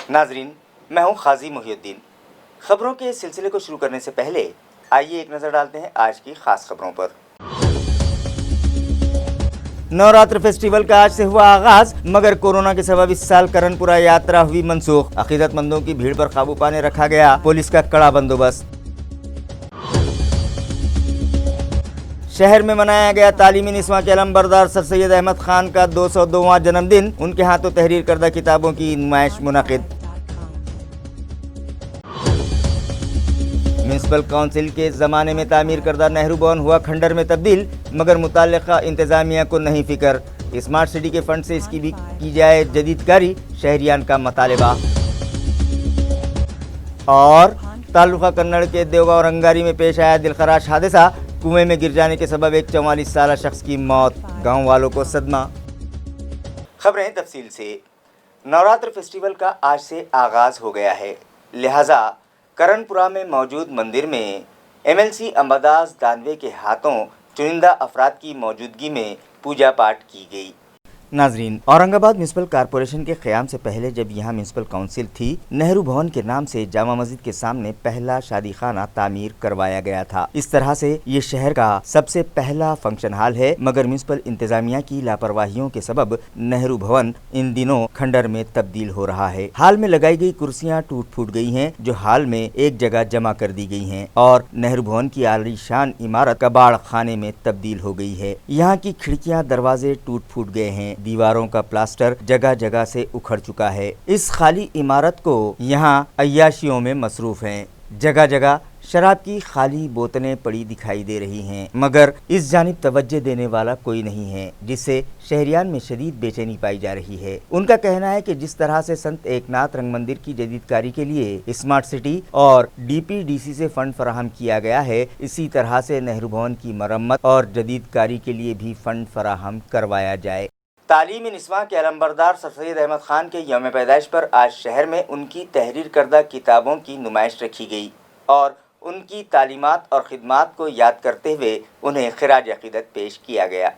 नाजरीन, मैं हूं खाजी मोहिउद्दीन। खबरों के इस सिलसिले को शुरू करने से पहले आइए एक नज़र डालते हैं आज की खास खबरों पर। नवरात्र फेस्टिवल का आज से हुआ आगाज, मगर कोरोना के सबब इस साल करनपुरा यात्रा हुई मनसूख। अकीदतमंदों की भीड़ पर काबू पाने रखा गया पुलिस का कड़ा बंदोबस्त। शहर में मनाया गया तालीमी निस्वां के अलमबरदार सर सैयद अहमद खान का 202वां जन्मदिन। उनके हाथों तहरीर करदा किताबों की नुमाइश मुनक़िद। म्यूनसिपल काउंसिल के ज़माने में तामीर करदा नेहरू भवन हुआ खंडर में तब्दील, मगर मुताल्लिक़ा इंतज़ामिया को नहीं फिक्र। स्मार्ट सिटी के फंड से इसकी भी की जाए जदीदकारी, शहरियान का मतालबा। और तालुका कन्नड़ के देवगा और अंगारी में पेश आया दिलखराश हादसा। कुएं में गिर जाने के सबब एक 44 साला शख्स की मौत, गांव वालों को सदमा। खबरें तफसील से। नवरात्र फेस्टिवल का आज से आगाज़ हो गया है, लिहाजा करनपुरा में मौजूद मंदिर में MLC अंबादास दानवे के हाथों चुनिंदा अफराद की मौजूदगी में पूजा पाठ की गई। नाजरीन, औरंगाबाद म्यूनसिपल कॉरपोरेशन के क़याम से पहले जब यहाँ म्यूनसिपल काउंसिल थी, नेहरू भवन के नाम से जामा मस्जिद के सामने पहला शादी खाना तामीर करवाया गया था। इस तरह से ये शहर का सबसे पहला फंक्शन हॉल है, मगर म्यूनसिपल इंतजामिया की लापरवाहियों के सबब नेहरू भवन इन दिनों खंडर में तब्दील हो रहा है। हाल में लगाई गई कुर्सियाँ टूट फूट गई हैं, जो हाल में एक जगह जमा कर दी गई हैं, और नेहरू भवन की आलीशान इमारत कबाड़ खाने में तब्दील हो गई है। यहाँ की खिड़कियाँ दरवाजे टूट फूट गए हैं, दीवारों का प्लास्टर जगह जगह से उखड़ चुका है। इस खाली इमारत को यहाँ अय्याशियों में मसरूफ हैं। जगह जगह शराब की खाली बोतलें पड़ी दिखाई दे रही हैं, मगर इस जानिब तवज्जो देने वाला कोई नहीं है, जिससे शहरियान में शदीद बेचैनी पाई जा रही है। उनका कहना है कि जिस तरह से संत एकनाथ रंग मंदिर की जदीदकारी के लिए स्मार्ट सिटी और DPDC से फंड फराहम किया गया है, इसी तरह से नेहरू भवन की मरम्मत और जदीदकारी के लिए भी फंड फराहम करवाया जाए। तालीमी निस्वां के अलमबरदार सर सैयद अहमद खान के यौम पैदाइश पर आज शहर में उनकी तहरीर करदा किताबों की नुमाइश रखी गई और उनकी तालीमात और खिदमात को याद करते हुए उन्हें खिराज अकीदत पेश किया गया।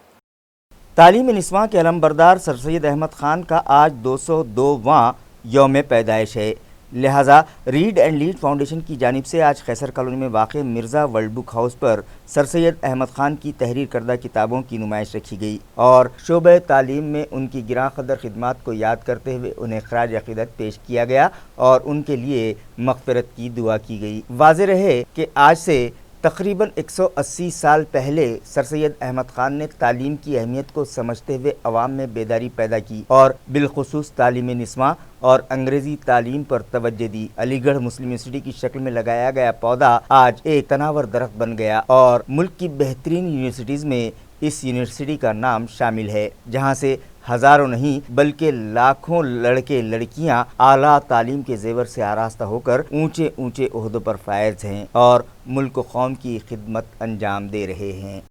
तालीमी निस्वां के अलमबरदार सर सैयद अहमद खान का आज 202वां यौम पैदाइश है, लिहाजा रीड एंड लीड फाउंडेशन की जानिब से आज खैसर कॉलोनी में वाक़े मिर्ज़ा वर्ल्ड बुक हाउस पर सर सैयद अहमद खान की तहरीर करदा किताबों की नुमाइश रखी गई और शोबे तालीम में उनकी गिरां क़दर खिदमात को याद करते हुए उन्हें खराज अक़ीदत पेश किया गया और उनके लिए मग़फ़िरत की दुआ की गई। वाज़ेह रहे कि आज से तकरीबन 180 साल पहले सर सैयद अहमद खान ने तालीम की अहमियत को समझते हुए अवाम में बेदारी पैदा की और बिलखुसूस तालीमी निस्वां और अंग्रेज़ी तालीम पर तवज्जो दी। अलीगढ़ मुस्लिम यूनिवर्सिटी की शक्ल में लगाया गया पौधा आज एक तनावर दरख्त बन गया और मुल्क की बेहतरीन यूनिवर्सिटीज़ में इस यूनिवर्सिटी का नाम शामिल है, जहाँ से हज़ारों नहीं बल्कि लाखों लड़के लड़कियां आला तालीम के जेवर से आरास्ता होकर ऊंचे ऊंचे ओहदों पर फायज हैं और मुल्क व कौम की खिदमत अंजाम दे रहे हैं।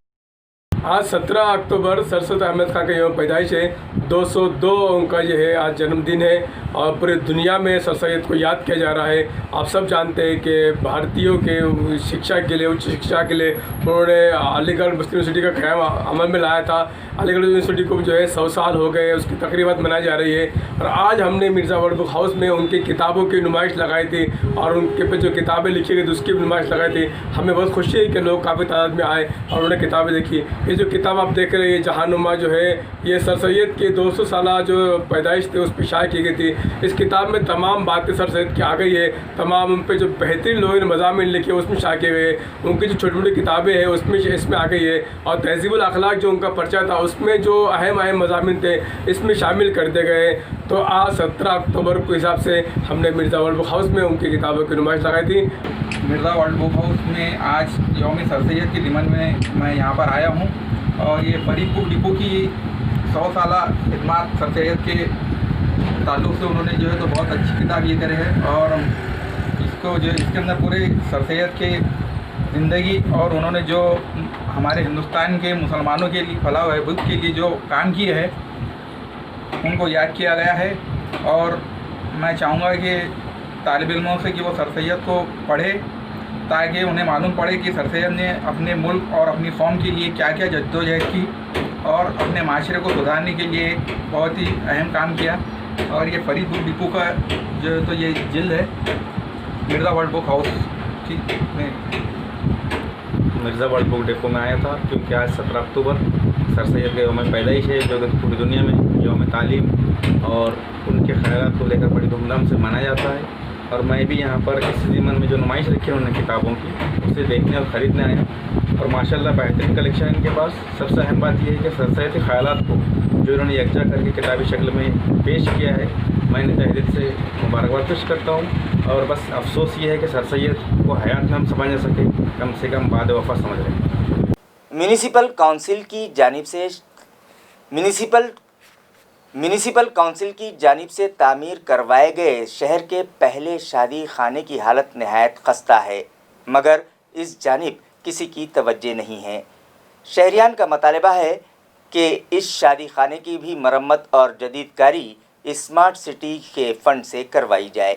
आज 17 अक्टूबर सर सैयद अहमद खान का यौम पैदाइश है। 202 उनका जो है आज जन्मदिन है और पूरे दुनिया में सर सैयद को याद किया जा रहा है। आप सब जानते हैं कि भारतीयों के शिक्षा के लिए, उच्च शिक्षा के लिए उन्होंने अलीगढ़ मुस्लिम यूनिवर्सिटी का क़याम अमल में लाया था। अलीगढ़ यूनिवर्सिटी को जो है 100 साल हो गए, उसकी तकरीबत मनाई जा रही है और आज हमने मिर्ज़ा वर्ल्ड बुक हाउस में उनकी किताबों की नुमाइश लगाई थी और उनके पे जो किताबें लिखी गई थी उसकी भी नुमाइश लगाई थी। हमें बहुत खुशी है कि लोग काफ़ी तादाद में आए और उन्होंने किताबें देखी। ये जो किताब आप देख रहे हैं जहानुमा जो है, ये सर सैयद की 200 साला जो पैदाइश थी उस पर शाये की गई थी। इस किताब में तमाम बातें सर सैयद की आ गई है, तमाम उन पर जो बेहतरीन लोगों ने मज़ामीन लिखे उसमें शाये किए गए। उनकी जो छोटी छोटी किताबें हैं उसमें इसमें आ गई है और तहज़ीबुल अखलाक जो उनका पर्चा था उसमें जो अहम मज़ामीन थे इसमें शामिल कर दिए गए। तो आज 17 अक्टूबर के हिसाब से हमने मिर्ज़ा वर्ल्ड बुक हाउस में उनकी किताबों की नुमाइश लगाई थी। मिर्ज़ा वर्ल्ड बुक हाउस में आज यौम सर सैयद के दिमन में मैं यहाँ पर आया हूँ और ये फरीद बुक डिपो की 100 साला खिदमत सर सैयद के ताल्लुक़ से उन्होंने जो है तो बहुत अच्छी किताब ये करे है और इसको जो इसके अंदर पूरे सर सैयद के ज़िंदगी और उन्होंने जो हमारे हिंदुस्तान के मुसलमानों के लिए फलाह व बहबूद के लिए जो काम किए हैं उनको याद किया गया है। और मैं चाहूँगा कि तालिब इल्मों से कि वो सर सैयद को पढ़े ताकि उन्हें मालूम पड़े कि सर सैयद ने अपने मुल्क और अपनी कौम के लिए क्या क्या जद्दोजहद की और अपने माशरे को सुधारने के लिए बहुत ही अहम काम किया। और ये फरीदपुर डिपो का जो है तो ये जिल है मिर्ज़ा वर्ल्ड बुक हाउस ठीक में मिर्ज़ा वर्ल्ड बुक डिपो में आया था, क्योंकि आज 17 अक्टूबर सर सैयद के यौम पैदाइश है, जो कि पूरी दुनिया में यौम तालीम और उनके ख़यालात को लेकर बड़ी धूमधाम से मनाया जाता है। और मैं भी यहाँ पर इस ज़िमन में जो नुमाइश रखी है उन्होंने किताबों की, उसे देखने और ख़रीदने आया। और माशाल्लाह बेहतरीन कलेक्शन है इनके पास। सबसे अहम बात यह है कि सर सैयद के ख़यालात को जो इन्होंने यकजा करके किताबी शक्ल में पेश किया है, मैं इन्हें तहे दिल से मुबारकबाद पेश करता हूँ। और बस अफसोस ये है कि सर सैयद को हयात में हम समझ न सके, कम से कम बाद वफ़ा समझ रहे हैं। म्यूनिसिपल काउंसिल की जानिब से म्यूनिसिपल काउंसिल की जानिब से तामीर करवाए गए शहर के पहले शादी खाने की हालत नहायत खस्ता है, मगर इस जानिब किसी की तवज्जो नहीं है। शहरियान का मुतालबा है कि इस शादी खाने की भी मरम्मत और जदीदकारी स्मार्ट सिटी के फंड से करवाई जाए।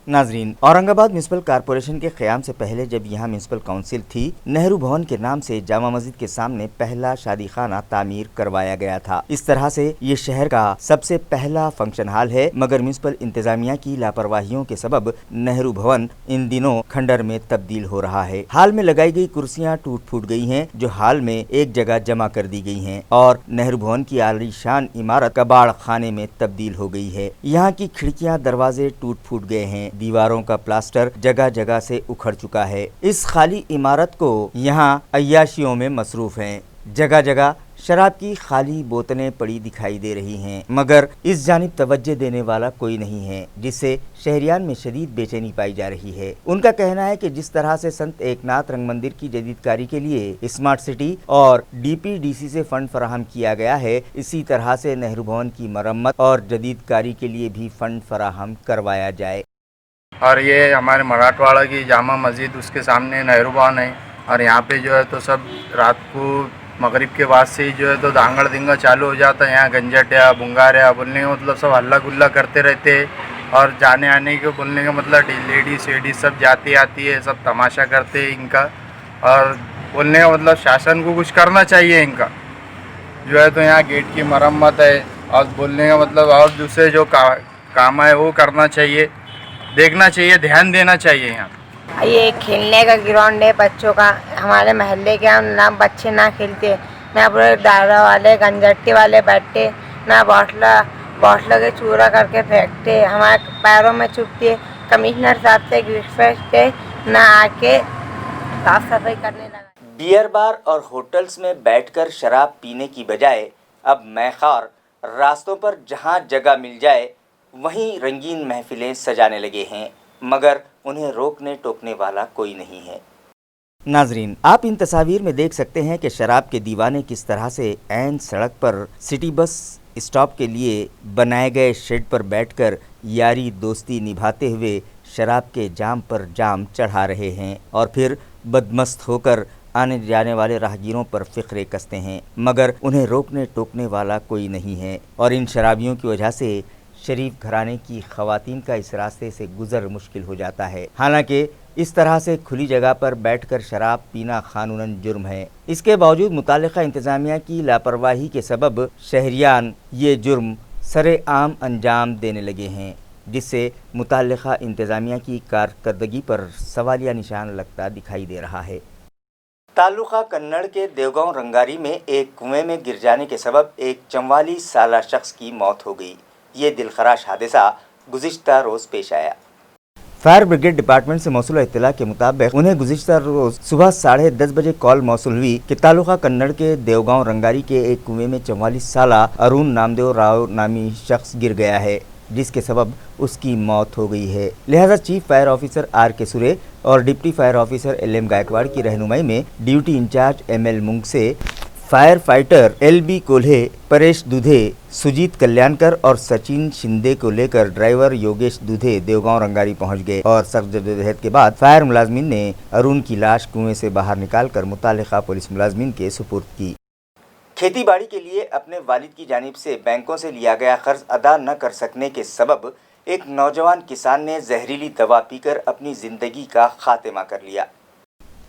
नाजरीन, औरंगाबाद म्यूनसिपल कॉरपोरेशन के क़याम से पहले जब यहाँ म्यूनसिपल काउंसिल थी, नेहरू भवन के नाम से जामा मस्जिद के सामने पहला शादी खाना तामीर करवाया गया था। इस तरह से ये शहर का सबसे पहला फंक्शन हॉल है, मगर म्यूनसिपल इंतजामिया की लापरवाहियों के सबब नेहरू भवन इन दिनों खंडर में तब्दील हो रहा है। हाल में लगाई गई कुर्सियाँ टूट फूट गई हैं, जो हाल में एक जगह जमा कर दी गई हैं, और नेहरू भवन की आलीशान इमारत कबाड़ खाने में तब्दील हो गई है। यहाँ की खिड़कियाँ दरवाजे टूट फूट गए हैं, दीवारों का प्लास्टर जगह जगह से उखड़ चुका है। इस खाली इमारत को यहाँ अय्याशियों में मसरूफ हैं। जगह जगह शराब की खाली बोतलें पड़ी दिखाई दे रही हैं, मगर इस जानिब तवज्जो देने वाला कोई नहीं है, जिससे शहरियान में शदीद बेचैनी पाई जा रही है। उनका कहना है कि जिस तरह से संत एकनाथ रंग मंदिर की जदीदकारी के लिए स्मार्ट सिटी और डीपीडीसी से फंड फराहम किया गया है, इसी तरह से नेहरू भवन की मरम्मत और जदीदकारी के लिए भी फंड फराहम करवाया जाए। और ये हमारे मराठवाड़ा की जामा मस्जिद, उसके सामने नेहरू भवन है, और यहाँ पे जो है तो सब रात को मगरिब के बाद से ही जो है तो दांगड़ दिंगा चालू हो जाता है। यहाँ गंजटिया बुंगारिया बोलने का मतलब सब हल्ला गुल्ला करते रहते हैं, और जाने आने के बोलने का मतलब लेडीज वेडीज सब जाती आती है, सब तमाशा करते हैं इनका। और बोलने का मतलब शासन को कुछ करना चाहिए इनका, जो है तो यहाँ गेट की मरम्मत है, और बोलने का मतलब और दूसरे जो काम है वो करना चाहिए, देखना चाहिए, ध्यान देना चाहिए। यहाँ ये खेलने का ग्राउंड है बच्चों का। हमारे महल्ले के यहाँ ना बच्चे ना खेलते, ना पूरे दारा वाले गंजट्टी वाले बैठते, ना बॉटला के चूरा करके फेंकते, हमारे पैरों में चुभती। कमिश्नर साहब से रिक्वेस्ट है ना आके साफ सफाई करने लगा। बियर बार और होटल्स में बैठकर शराब पीने की बजाय अब मैखार रास्तों पर जहां जगह मिल जाए वहीं रंगीन महफिलें सजाने लगे हैं, मगर उन्हें रोकने टोकने वाला कोई नहीं है। नाजरीन, आप इन तस्वीर में देख सकते हैं कि शराब के दीवाने किस तरह से ऐन सड़क पर सिटी बस स्टॉप के लिए बनाए गए शेड पर बैठकर यारी दोस्ती निभाते हुए शराब के जाम पर जाम चढ़ा रहे हैं, और फिर बदमस्त होकर आने जाने वाले राहगीरों पर फिक्रे कसते हैं, मगर उन्हें रोकने टोकने वाला कोई नहीं है। और इन शराबियों की वजह से शरीफ घराने की खवातीन का इस रास्ते से गुजर मुश्किल हो जाता है। हालांकि इस तरह से खुली जगह पर बैठकर शराब पीना कानूनन जुर्म है। इसके बावजूद मुतालिका इंतजामिया की लापरवाही के सबब शहरियान ये जुर्म सरेआम अंजाम देने लगे हैं, जिससे मुतालिका इंतजामिया की कारकर्दगी पर सवालिया निशान लगता दिखाई दे रहा है। तालुका कन्नड़ के देवगांव रंगारी में एक कुएं में गिर जाने के सबब एक 44 साला शख्स की मौत हो गई। ये दिलखराश हादसा गुज़िश्ता रोज़ पेश आया। फायर ब्रिगेड डिपार्टमेंट से मौसूल इत्तला के मुताबिक उन्हें गुज़िश्ता रोज़ सुबह 10:30 बजे कॉल मौसूल हुई कि तालुका कन्नड़ के देवगांव रंगारी के एक कुएं में 44 साला अरुण नामदेव राव नामी शख्स गिर गया है, जिसके सबब उसकी मौत हो गई है। लिहाजा चीफ फायर ऑफिसर R.K. सुरे और deputy fire officer L.M. Gaekwad की रहनुमाई में duty incharge M.L. Mungse, fire fighter L.B. Kolhe, Paresh Dudhe, Sujit Kalyankar और सचिन शिंदे को लेकर ड्राइवर योगेश दुधे देवगांव रंगारी पहुंच गए, और सख्त जद्दोजहद के बाद फायर मुलाजमीन ने अरुण की लाश कुएं से बाहर निकालकर मुतालिका पुलिस मुलाजमीन के सुपुर्द की। खेती बाड़ी के लिए अपने वालिद की जानिब से बैंकों से लिया गया कर्ज अदा न कर सकने के सबब एक नौजवान किसान ने जहरीली दवा पीकर अपनी जिंदगी का खात्मा कर लिया।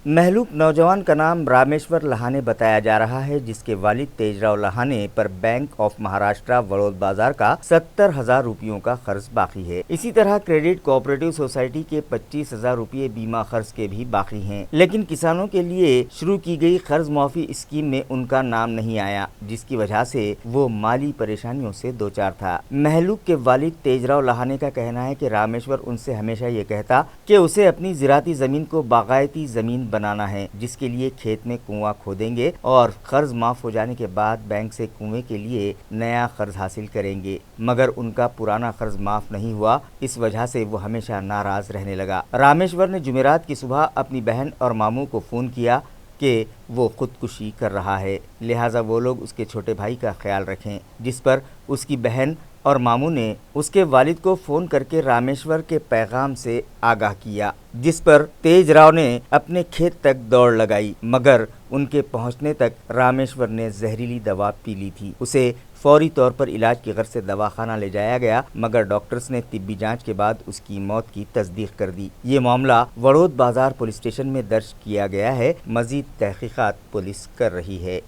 महलूक नौजवान का नाम रामेश्वर लहाने बताया जा रहा है, जिसके वालिद तेजराव लहाने पर बैंक ऑफ महाराष्ट्र वड़ौद बाजार का 70,000 रुपयों का कर्ज बाकी है। इसी तरह क्रेडिट कोऑपरेटिव सोसाइटी के 25,000 रुपये बीमा खर्च के भी बाकी हैं। लेकिन किसानों के लिए शुरू की गई कर्ज माफी स्कीम में उनका नाम नहीं आया, जिसकी वजह से वो माली परेशानियों से दो चार था। महलूक के वालिद तेजराव लहाने का कहना है कि रामेश्वर उनसे हमेशा ये कहता कि उसे अपनी ज़राती ज़मीन को बागायती ज़मीन बनाना है, जिसके लिए खेत में कुआं खोदेंगे और कर्ज माफ हो जाने के बाद बैंक से कुएं के लिए नया कर्ज हासिल करेंगे। मगर उनका पुराना कर्ज माफ नहीं हुआ, इस वजह से वो हमेशा नाराज रहने लगा। रामेश्वर ने जुमेरात की सुबह अपनी बहन और मामू को फ़ोन किया कि वो खुदकुशी कर रहा है, लिहाजा वो लोग उसके छोटे भाई का ख्याल रखें, जिस पर उसकी बहन और मामू ने उसके वालिद को फ़ोन करके रामेश्वर के पैगाम से आगाह किया, जिस पर तेजराव ने अपने खेत तक दौड़ लगाई। मगर उनके पहुंचने तक रामेश्वर ने जहरीली दवा पी ली थी। उसे फौरी तौर पर इलाज की गर्ज से दवाखाना ले जाया गया, मगर डॉक्टर्स ने तिब्बी जांच के बाद उसकी मौत की तस्दीक कर दी। ये मामला वड़ौद बाजार पुलिस स्टेशन में दर्ज किया गया है। मजीद तहकीकात पुलिस कर रही है।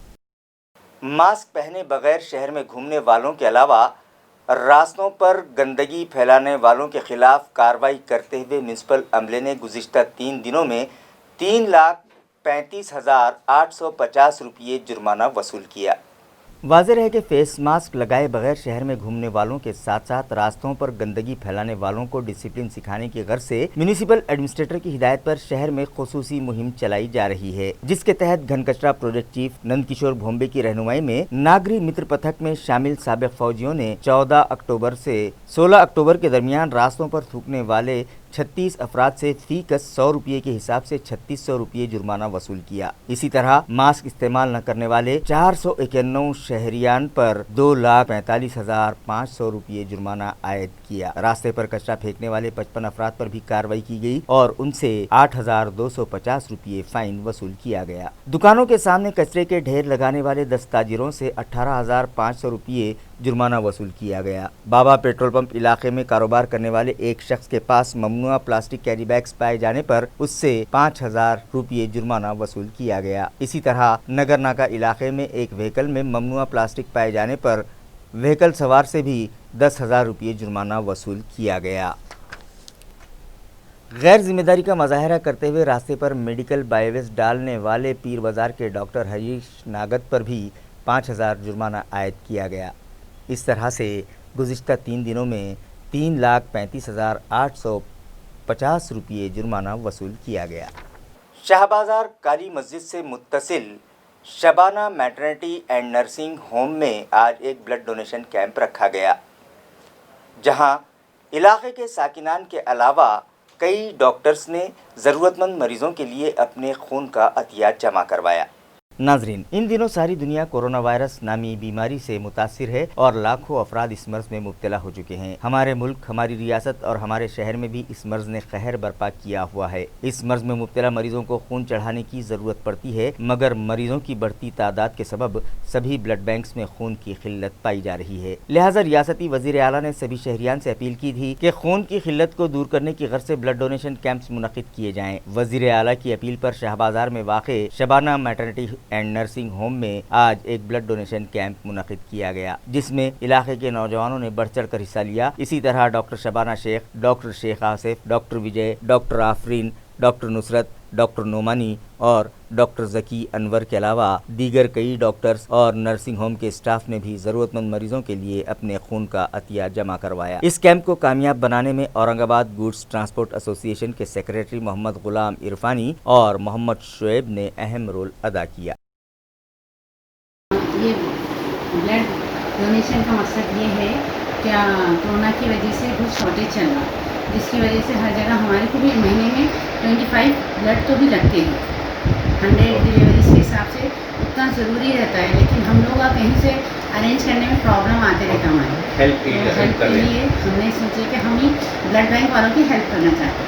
मास्क पहने बगैर शहर में घूमने वालों के अलावा रास्तों पर गंदगी फैलाने वालों के खिलाफ कार्रवाई करते हुए म्यूनसिपल अमले ने गुज़िश्ता 3 दिनों में 3,35,850 रुपये जुर्माना वसूल किया। वाज़ेह है कि फेस मास्क लगाए बगैर शहर में घूमने वालों के साथ साथ रास्तों पर गंदगी फैलाने वालों को डिसिप्लिन सिखाने की गर्ज से म्यूनिसिपल एडमिनिस्ट्रेटर की हिदायत पर शहर में खुसूसी मुहिम चलाई जा रही है, जिसके तहत घन कचरा प्रोजेक्ट चीफ नंदकिशोर भोंबे की रहनुमाई में नागरी मित्र पथक में शामिल साबिक फौजियों ने 14 अक्टूबर से 16 अक्टूबर के दरमियान रास्तों पर थूकने वाले 36 अफराद से फी कस 100 रुपये के हिसाब से 3600 रुपये जुर्माना वसूल किया। इसी तरह मास्क इस्तेमाल न करने वाले 491 शहरियान पर 2,45,500 रुपये जुर्माना आयद किया। रास्ते पर कचरा फेंकने वाले 55 अफराद पर भी कार्रवाई की गई और उनसे 8,250 रुपये फाइन वसूल किया गया। दुकानों के सामने कचरे के ढेर लगाने वाले 10 ताजिरों से 18,500 रुपये जुर्माना वसूल किया गया। बाबा पेट्रोल पंप इलाके में कारोबार करने वाले एक शख्स के पास ममनुआ प्लास्टिक कैरी बैग्स पाए जाने पर उससे 5,000 रुपये जुर्माना वसूल किया गया। इसी तरह नगर नाका इलाके में एक व्हीकल में ममनुआ प्लास्टिक पाए जाने पर व्हीकल सवार से भी 10,000 रुपये जुर्माना वसूल किया गया। गैर जिम्मेदारी का मुजाहरा करते हुए रास्ते पर मेडिकल बायोवेस्ट डालने वाले पीर बाजार के डॉक्टर हरीश नागद पर भी 5,000 जुर्माना आयद किया गया। इस तरह से गुज़िश्ता 3 दिनों में 3,35,850 रुपये जुर्माना वसूल किया गया। शाहबाजार काली मस्जिद से मुत्तसिल Shabana maternity and nursing home में आज एक ब्लड डोनेशन कैंप रखा गया, जहां इलाके के साकिनान के अलावा कई डॉक्टर्स ने ज़रूरतमंद मरीजों के लिए अपने खून का अतिया जमा करवाया। नाजरीन, इन दिनों सारी दुनिया कोरोना वायरस नामी बीमारी से मुतासिर है और लाखों अफराद इस मर्ज में मुब्तला हो चुके हैं। हमारे मुल्क, हमारी रियासत और हमारे शहर में भी इस मर्ज ने कहर बर्पा किया हुआ है। इस मर्ज में मुब्तला मरीजों को खून चढ़ाने की ज़रूरत पड़ती है, मगर मरीजों की बढ़ती तादाद के सबब सभी ब्लड बैंक्स में खून की किल्लत पाई जा रही है। लिहाजा रियासती वज़ीर आला ने सभी शहरियान से अपील की थी कि खून की किल्लत को दूर करने की गर्ज से ब्लड डोनेशन कैंप्स मुनक़िद किए जाएँ। वज़ीर आला की अपील पर शाहबाजार में वाक़े Shabana maternity and nursing home में आज एक ब्लड डोनेशन कैंप मुनक़िद किया गया, जिसमें इलाके के नौजवानों ने बढ़ चढ़ कर हिस्सा लिया। इसी तरह doctor Shabana Sheikh, doctor Sheikh Asif, doctor Vijay, doctor Afreen, doctor Nusrat, doctor Nomani और डॉक्टर ज़की अनवर के अलावा दीगर कई डॉक्टर्स और नर्सिंग होम के स्टाफ ने भी ज़रूरतमंद मरीजों के लिए अपने खून का अतिया जमा करवाया। इस कैंप को कामयाब बनाने में औरंगाबाद गुड्स ट्रांसपोर्ट एसोसिएशन के सेक्रेटरी मोहम्मद गुलाम इरफानी और मोहम्मद शुएब ने अहम रोल अदा किया। ये ब्लड डोनेशन का मकसद ये है कि कोरोना की वजह से बहुत शॉर्टेज चल रहा, जिसकी वजह से हर जगह हमारे को भी महीने में 25 ब्लड तो भी लगते हैं। 100 डिलीवरीज के हिसाब से उतना ज़रूरी रहता है, लेकिन हम लोग कहीं से अरेंज करने में प्रॉब्लम आते रहता हमारे। हेल्प के लिए हमने सोचे कि हम ही ब्लड बैंक वालों की हेल्प करना चाहते हैं,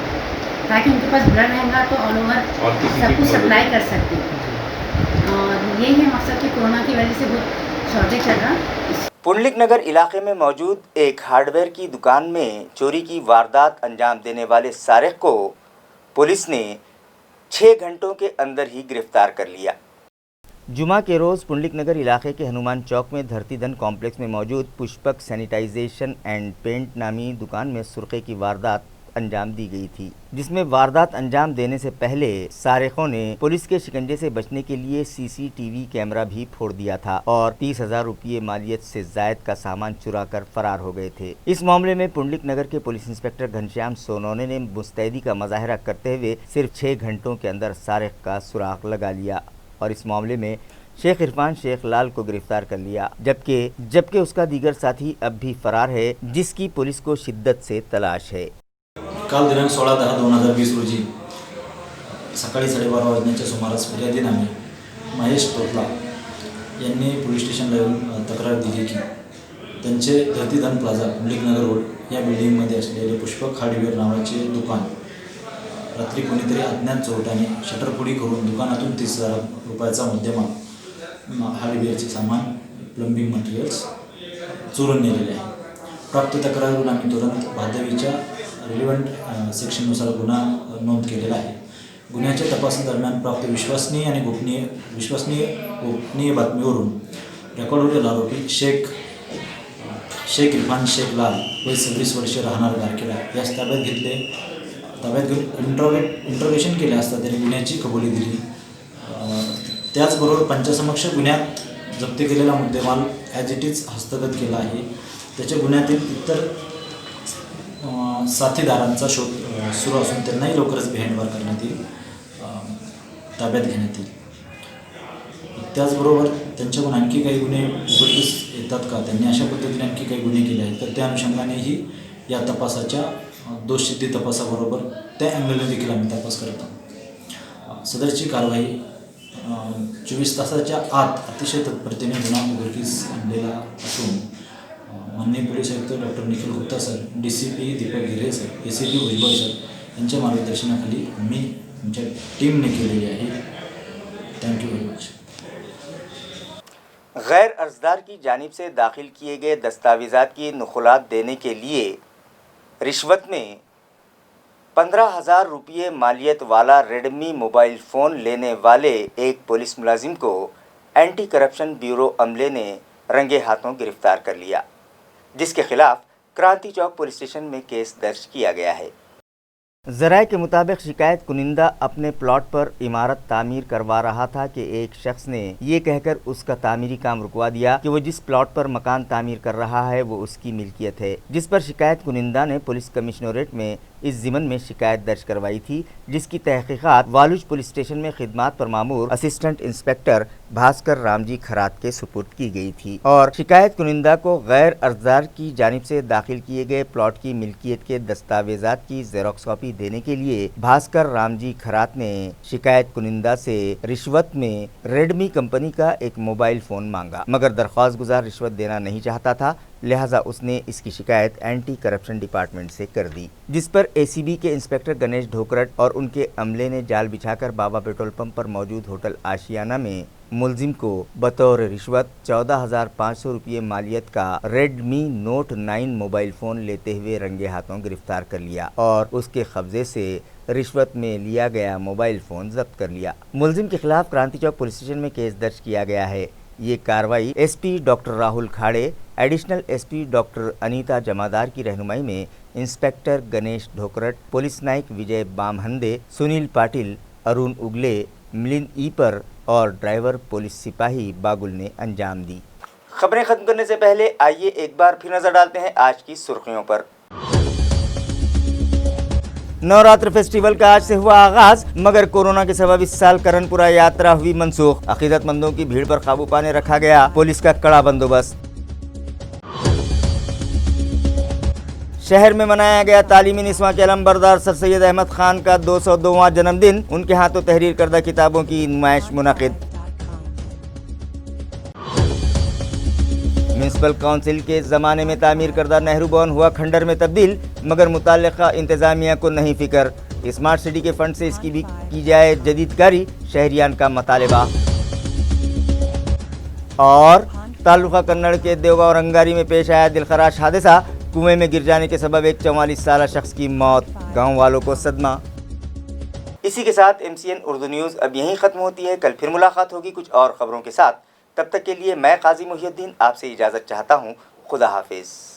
ताकि उनके पास ब्लड रहेगा तो ऑल ओवर सब कुछ सप्लाई कर सकते हैं। और यही है मकसद कि कोरोना की वजह से बहुत शॉर्टेज चल रहा। पुंडलिक नगर इलाके में मौजूद एक हार्डवेयर की दुकान में चोरी की वारदात अंजाम देने वाले सारिक को पुलिस ने 6 घंटों के अंदर ही गिरफ्तार कर लिया। जुमा के रोज़ पुंडलिक नगर इलाके के हनुमान चौक में धरतीधन कॉम्प्लेक्स में मौजूद पुष्पक सैनिटाइजेशन एंड पेंट नामी दुकान में सुरखे की वारदात अंजाम दी गई थी, जिसमें वारदात अंजाम देने से पहले सारिकों ने पुलिस के शिकंजे से बचने के लिए सीसीटीवी कैमरा भी फोड़ दिया था और 30,000 रुपये मालियत से जायद का सामान चुरा कर फरार हो गए थे। इस मामले में पुंडलिक नगर के पुलिस इंस्पेक्टर घनश्याम सोनोने ने मुस्तैदी का मुजाहरा करते हुए सिर्फ 6 घंटों के अंदर सारिक का सुराग लगा लिया और इस मामले में शेख इरफान शेख लाल को गिरफ्तार कर लिया, जबकि उसका दीगर साथी अब भी फरार है, जिसकी पुलिस को शिद्दत से तलाश है। काल दिनांक 16/10/2020 रोजी सकाळी 12:30 वाजण्याच्या सुमारास फिर्यादीनामे महेश तोतला यांनी पोलीस स्टेशनला येऊन तक्रार दिली की त्यांचे धरतीधन प्लाझा पुंडलिक नगर रोड या बिल्डिंगमध्ये असलेले पुष्पक हार्डवेअर नावाचे दुकान रात्री कोणीतरी अज्ञात चोरट्याने शटरफोडी करून दुकानातून 30,000 रुपयाचा मुद्देमाल हार्डवेअरचे सामान प्लंबिंग मटेरियल्स चोरून नेलेले आहे। प्राप्त तक्रारीवरून आम्ही तुरंत भादवीच्या रिलेव्हंट सेक्शननुसार गुन्हा नोंद केलेला आहे। गुन्ह्याच्या तपासादरम्यान प्राप्त विश्वसनीय बातमीवरून रेकॉर्डेड आरोपी शेख इरफान शेख लाल वय 26 वर्षे राहणार गारखेडा यास ताब्यात घेऊन इंट्रोगेशन केले असता त्यांनी गुन्ह्याची कबुली दिली। त्याचबरोबर पंचासमक्ष गुन्ह्यात जप्त केलेला मुद्देमाल ॲज इट इज हस्तगत केला आहे। त्याच्या गुन्ह्यातील इतर साथीदारांचा शोध सुरू असून त्यांनाही लवकरच बिहाइंड करण्यात येईल, ताब्यात घेण्यात येईल। त्याचबरोबर त्यांच्याकडून आणखी काही गुन्हे उघडकीस येतात का, त्यांनी अशा पद्धतीने आणखी काही गुन्हे केले आहेत तर त्या अनुषंगानेही या तपासाच्या दोषसिद्धी तपासाबरोबर त्या अँगलने देखील आम्ही तपास करत आहोत। सदरची कारवाई 24 तासाच्या आत अतिशय तत्परतेने गुन्हा उघडकीस आणलेला असून माननीय पोलीस आयुक्त doctor Nikhil Gupta sir, DCP दीपक गिरे सर, ACP भुजबळ सर यांच्या मार्गदर्शनाखाली आम्ही आमच्या टीमने केलेली आहे। Thank you very much. गैर अर्जदार की जानिब से दाखिल किए गए दस्तावेज़ात की नुकुलात देने के लिए रिश्वत में 15,000 रुपये मालियत वाला रेडमी मोबाइल फ़ोन लेने वाले एक पुलिस मुलाजिम को एंटी करप्शन ब्यूरो अमले ने रंगे हाथों गिरफ्तार कर लिया, जिसके खिलाफ क्रांति चौक पुलिस स्टेशन में केस दर्ज किया गया है। ज़राए के मुताबिक शिकायत कुनिंदा अपने प्लॉट पर इमारत तामीर करवा रहा था कि एक शख्स ने ये कहकर उसका तामीरी काम रुकवा दिया कि वो जिस प्लॉट पर मकान तामीर कर रहा है वो उसकी मिल्कियत है, जिस पर शिकायत कुनिंदा ने पुलिस कमिश्नरेट में इस ज़िमन में शिकायत दर्ज करवाई थी, जिसकी तहकीकात वालुज पुलिस स्टेशन में खिदमात पर मामूर असिस्टेंट इंस्पेक्टर भास्कर रामजी खरात के सुपुर्द की गई थी और शिकायत कुनिंदा को गैर अर्जदार की जानिब से दाखिल किए गए प्लॉट की मिल्कियत के दस्तावेजात की जेरोक्स कॉपी देने के लिए भास्कर रामजी खरात ने शिकायत कुनिंदा से रिश्वत में रेडमी कंपनी का एक मोबाइल फ़ोन मांगा, मगर दरख्वास्त गुजार रिश्वत देना नहीं चाहता था, लिहाजा उसने इसकी शिकायत एंटी करप्शन डिपार्टमेंट से कर दी, जिस पर ACB के इंस्पेक्टर गणेश ढोकरट और उनके अमले ने जाल बिछाकर बाबा पेट्रोल पंप पर मौजूद होटल आशियाना में मुलजिम को बतौर रिश्वत 14,500 रुपये मालियत का रेडमी नोट 9 मोबाइल फ़ोन लेते हुए रंगे हाथों गिरफ्तार कर लिया और उसके कब्जे से रिश्वत में लिया गया मोबाइल फ़ोन जब्त कर लिया। मुलजिम के खिलाफ क्रांति चौक पुलिस स्टेशन में केस दर्ज किया गया है। ये कार्रवाई SP डॉक्टर राहुल खाड़े, एडिशनल SP डॉक्टर अनीता जमादार की रहनुमाई में इंस्पेक्टर गणेश ढोकरट, पुलिस नायक विजय बामहंदे, सुनील पाटिल, अरुण उगले, मिलिंद ईपर और ड्राइवर पुलिस सिपाही बागुल ने अंजाम दी। खबरें खत्म करने से पहले आइए एक बार फिर नजर डालते हैं आज की सुर्खियों पर। नवरात्र फेस्टिवल का आज से हुआ आगाज, मगर कोरोना के सबब इस साल करनपुरा यात्रा हुई मनसूख। अकीदतमंदों की भीड़ पर काबू पाने रखा गया पुलिस का कड़ा बंदोबस्त। शहर में मनाया गया तालीमी निस्वां के अलमबरदार सर सैयद अहमद खान का 202वां जन्मदिन, उनके हाथों तहरीर करदा किताबों की नुमाइश मुनक़िद। म्यूनसिपल काउंसिल के ज़माने में तामीर करदा नेहरू भवन हुआ खंडर में तब्दील, मगर मुताल्लिक़ा इंतज़ामिया को नहीं फिक्र। स्मार्ट सिटी के फंड से इसकी भी की जाए जदीदकारी, शहरियान का मतालबा। और तालुका कन्नड़ के देवगांव रंगारी में पेश आया दिलखराश हादसा, कुएं में गिर जाने के सबब एक 44 साला शख्स की मौत, गांव वालों को सदमा। इसी के साथ MCN उर्दू न्यूज़ अब यहीं ख़त्म होती है। कल फिर मुलाकात होगी कुछ और ख़बरों के साथ। तब तक के लिए मैं काजी मुहियुद्दीन आपसे इजाज़त चाहता हूँ। खुदा हाफिज़।